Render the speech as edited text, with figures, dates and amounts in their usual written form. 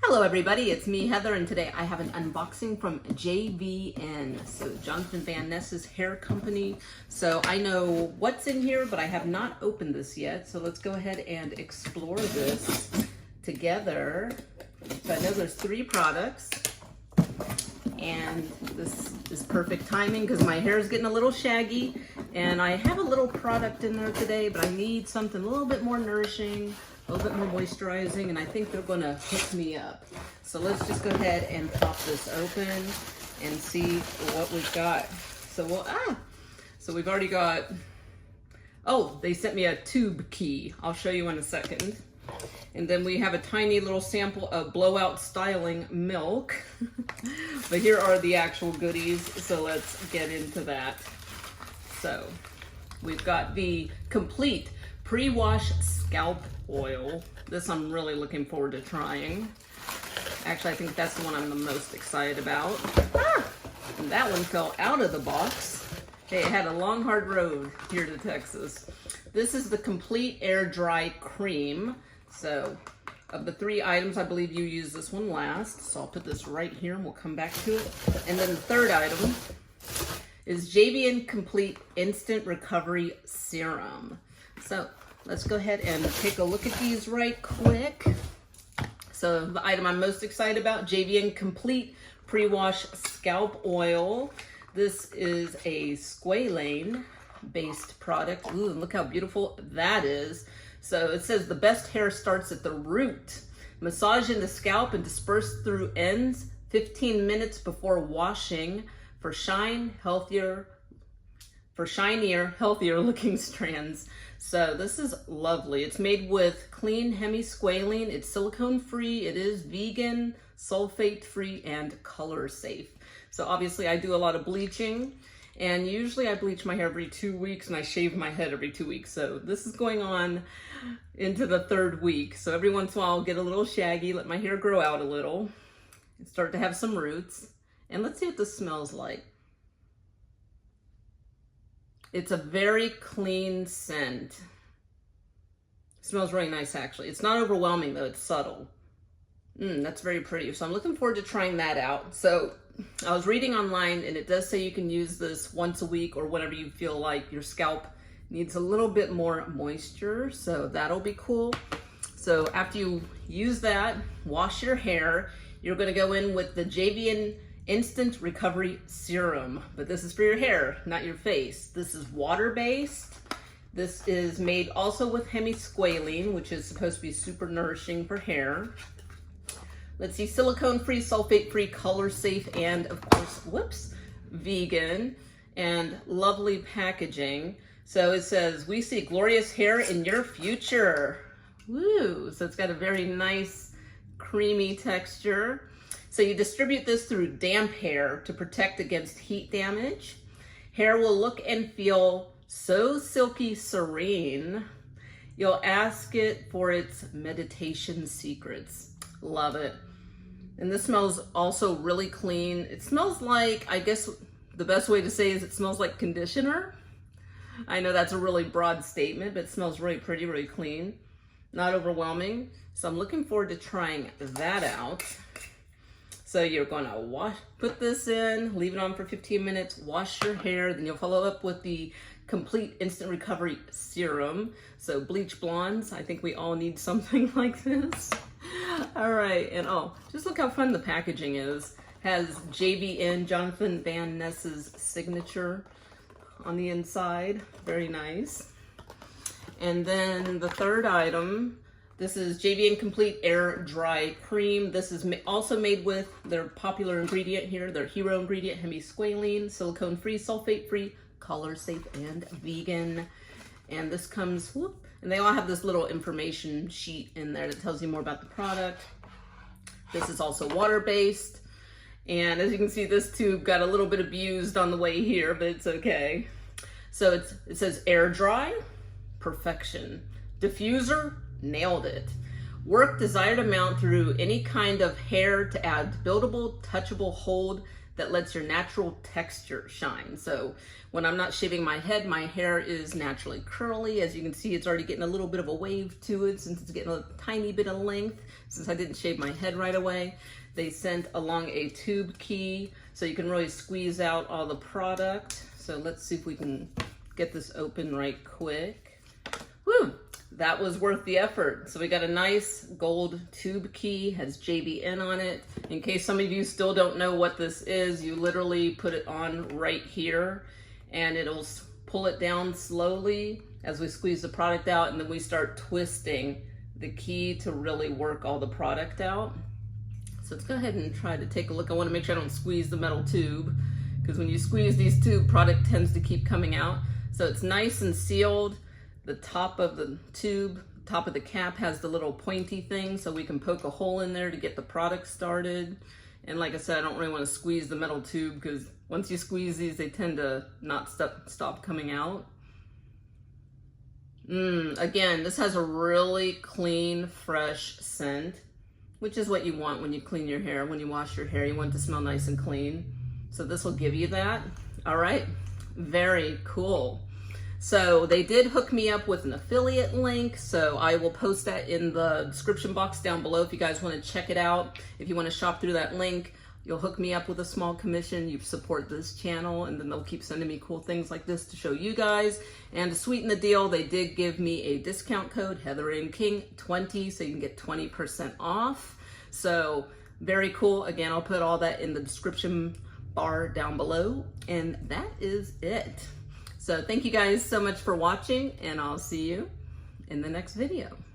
Hello everybody, it's me Heather, and today I have an unboxing from JVN, so Jonathan Van Ness's hair company. So I know what's in here, but I have not opened this yet, so let's go ahead and explore this together. So I know there's 3 products, and this is perfect timing because my hair is getting a little shaggy, and I have a little product in there today, but I need something a little bit more nourishing, a little bit more moisturizing, and I think they're gonna hook me up. So let's just go ahead and pop this open and see what we've got. So we've already got, oh, they sent me a tube key. I'll show you in a second. And then we have a tiny little sample of blowout styling milk. But here are the actual goodies, so let's get into that. So we've got the complete pre-wash scalp oil. This I'm really looking forward to trying. Actually, I think that's the one I'm the most excited about. And that one fell out of the box. Hey, it had a long, hard road here to Texas. This is the complete air dry cream. So of the 3 items, I believe you used this one last. So I'll put this right here and we'll come back to it. And then the 3rd item is JVN Complete Instant Recovery Serum. So let's go ahead and take a look at these right quick. So the item I'm most excited about, JVN Complete Pre-Wash Scalp Oil. This is a squalane based product. Ooh, look how beautiful that is. So it says the best hair starts at the root. Massage in the scalp and disperse through ends 15 minutes before washing for shinier, healthier looking strands. So this is lovely. It's made with clean Hemisqualane. It's silicone free. It is vegan, sulfate free, and color safe. So obviously I do a lot of bleaching, and usually I bleach my hair every 2 weeks and I shave my head every 2 weeks. So this is going on into the 3rd week. So every once in a while I'll get a little shaggy, let my hair grow out a little, and start to have some roots. And let's see what this smells like. It's a very clean scent. It smells really nice, actually. It's not overwhelming, though. It's subtle. That's very pretty. So I'm looking forward to trying that out. So I was reading online, and it does say you can use this once a week or whenever you feel like your scalp needs a little bit more moisture. So that'll be cool. So after you use that, wash your hair. You're going to go in with the JVN Instant Recovery Serum, but this is for your hair, not your face. This is water-based. This is made also with Hemisqualane, which is supposed to be super nourishing for hair. Let's see, silicone-free, sulfate-free, color-safe, and of course, vegan, and lovely packaging. So it says, we see glorious hair in your future. Woo! So it's got a very nice, creamy texture. So you distribute this through damp hair to protect against heat damage. Hair will look and feel so silky serene. You'll ask it for its meditation secrets. Love it. And this smells also really clean. It smells like, I guess the best way to say is it smells like conditioner. I know that's a really broad statement, but it smells really pretty, really clean. Not overwhelming. So I'm looking forward to trying that out. So you're gonna put this in, leave it on for 15 minutes, wash your hair, then you'll follow up with the Complete Instant Recovery Serum. So bleach blondes, I think we all need something like this. All right, and oh, just look how fun the packaging is. Has JVN, Jonathan Van Ness's signature on the inside, very nice. And then the 3rd item, this is JVN Complete Air Dry Cream. This is also made with their popular ingredient here, their hero ingredient, Hemisqualane, silicone-free, sulfate-free, color-safe, and vegan. And this comes, and they all have this little information sheet in there that tells you more about the product. This is also water-based. And as you can see, this tube got a little bit abused on the way here, but it's okay. So it says air dry, perfection. Diffuser, nailed it. Work desired amount through any kind of hair to add buildable, touchable hold that lets your natural texture shine. So when I'm not shaving my head, my hair is naturally curly. As you can see, it's already getting a little bit of a wave to it since it's getting a tiny bit of length, since I didn't shave my head right away. They sent along a tube key so you can really squeeze out all the product. So let's see if we can get this open right quick. Woo! That was worth the effort. So we got a nice gold tube key, has JVN on it. In case some of you still don't know what this is, you literally put it on right here and it'll pull it down slowly as we squeeze the product out, and then we start twisting the key to really work all the product out. So let's go ahead and try to take a look. I want to make sure I don't squeeze the metal tube, because when you squeeze these tube, product tends to keep coming out. So it's nice and sealed. The top of the tube, top of the cap has the little pointy thing so we can poke a hole in there to get the product started. And like I said, I don't really want to squeeze the metal tube, because once you squeeze these, they tend to not stop coming out. Again, this has a really clean, fresh scent, which is what you want when you clean your hair. When you wash your hair, you want it to smell nice and clean. So this will give you that. All right, very cool. So they did hook me up with an affiliate link, so I will post that in the description box down below if you guys want to check it out. If you want to shop through that link, you'll hook me up with a small commission. You support this channel, and then they'll keep sending me cool things like this to show you guys. And to sweeten the deal, they did give me a discount code, HeatherAnnKing20, so you can get 20% off. So very cool. Again, I'll put all that in the description bar down below, and that is it. So thank you guys so much for watching, and I'll see you in the next video.